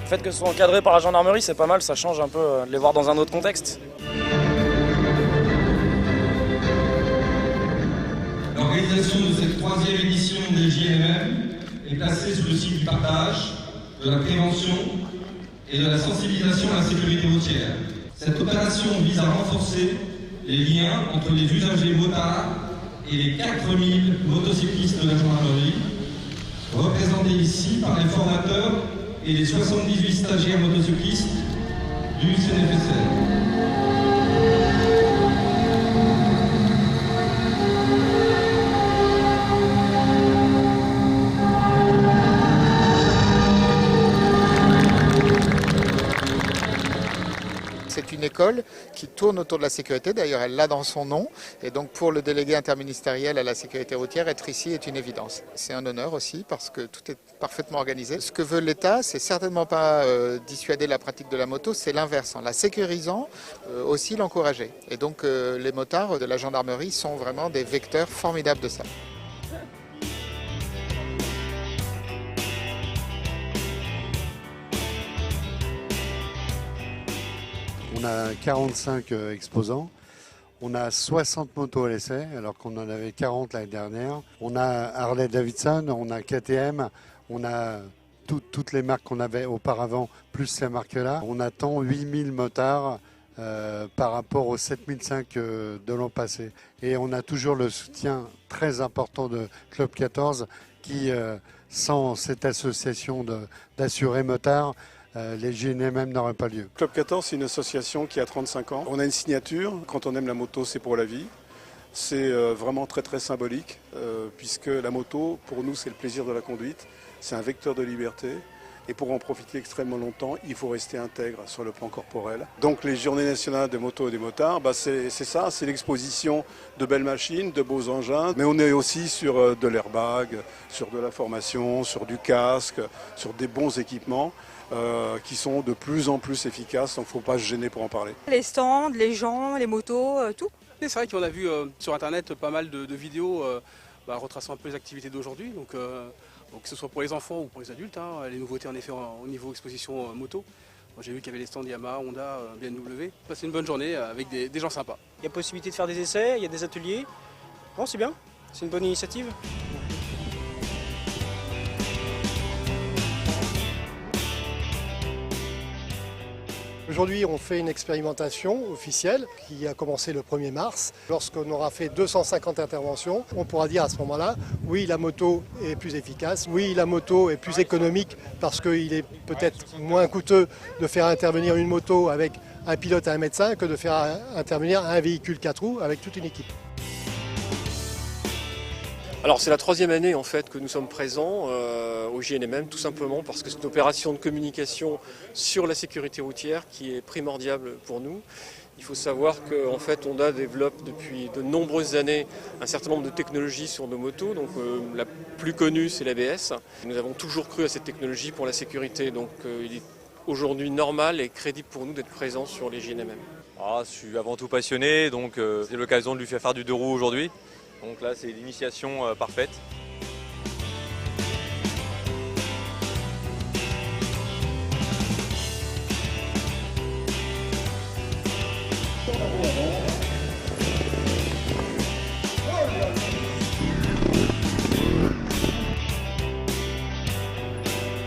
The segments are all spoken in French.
Le fait que ce soit encadré par la gendarmerie, c'est pas mal, ça change un peu de les voir dans un autre contexte. L'organisation de cette troisième édition des JNM est placée sous le signe du partage, de la prévention et de la sensibilisation à la sécurité routière. Cette opération vise à renforcer les liens entre les usagers motards et les 4000 motocyclistes de la gendarmerie, représentés ici par les formateurs et les 78 stagiaires motocyclistes du CNFSR. C'est une école qui tourne autour de la sécurité, d'ailleurs elle l'a dans son nom, et donc pour le délégué interministériel à la sécurité routière, être ici est une évidence. C'est un honneur aussi parce que tout est parfaitement organisé. Ce que veut l'État, c'est certainement pas dissuader la pratique de la moto, c'est l'inverse, en la sécurisant, aussi l'encourager. Et donc les motards de la gendarmerie sont vraiment des vecteurs formidables de ça. On a 45 exposants, on a 60 motos à l'essai alors qu'on en avait 40 l'année dernière. On a Harley Davidson, on a KTM, on a toutes les marques qu'on avait auparavant, plus ces marques-là. On attend 8000 motards par rapport aux 7005 de l'an passé. Et on a toujours le soutien très important de Club 14 qui, sans cette association d'assurés motards, les JNM n'auraient pas lieu. Club 14, c'est une association qui a 35 ans. On a une signature, quand on aime la moto, c'est pour la vie. C'est vraiment très très symbolique, puisque la moto, pour nous, c'est le plaisir de la conduite. C'est un vecteur de liberté. Et pour en profiter extrêmement longtemps, il faut rester intègre sur le plan corporel. Donc les journées nationales des motos et des motards, c'est ça, c'est l'exposition de belles machines, de beaux engins. Mais on est aussi sur de l'airbag, sur de la formation, sur du casque, sur des bons équipements. Qui sont de plus en plus efficaces, donc il ne faut pas se gêner pour en parler. Les stands, les gens, les motos, tout. C'est vrai qu'on a vu sur internet pas mal de vidéos retraçant un peu les activités d'aujourd'hui, donc que ce soit pour les enfants ou pour les adultes, les nouveautés en effet au niveau exposition moto. J'ai vu qu'il y avait les stands Yamaha, Honda, BMW. C'est une bonne journée avec des gens sympas. Il y a possibilité de faire des essais, il y a des ateliers. Bon, c'est bien, c'est une bonne initiative. Aujourd'hui, on fait une expérimentation officielle qui a commencé le 1er mars. Lorsqu'on aura fait 250 interventions, on pourra dire à ce moment-là, oui, la moto est plus efficace, oui, la moto est plus économique parce qu'il est peut-être moins coûteux de faire intervenir une moto avec un pilote et un médecin que de faire intervenir un véhicule 4 roues avec toute une équipe. Alors c'est la troisième année en fait que nous sommes présents au JNMM, tout simplement parce que c'est une opération de communication sur la sécurité routière qui est primordiale pour nous. Il faut savoir qu'en fait Honda développe depuis de nombreuses années un certain nombre de technologies sur nos motos. Donc la plus connue c'est l'ABS. Nous avons toujours cru à cette technologie pour la sécurité, donc il est aujourd'hui normal et crédible pour nous d'être présents sur les JNMM. Je suis avant tout passionné, donc c'est l'occasion de lui faire du deux roues aujourd'hui. Donc là, c'est l'initiation parfaite.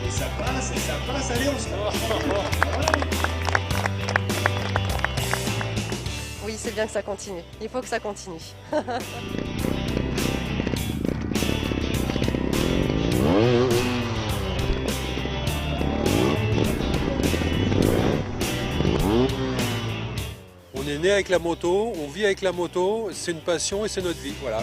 Et ça passe, allez, on se Oui, c'est bien que ça continue. Il faut que ça continue. On est né avec la moto, on vit avec la moto, c'est une passion et c'est notre vie, voilà.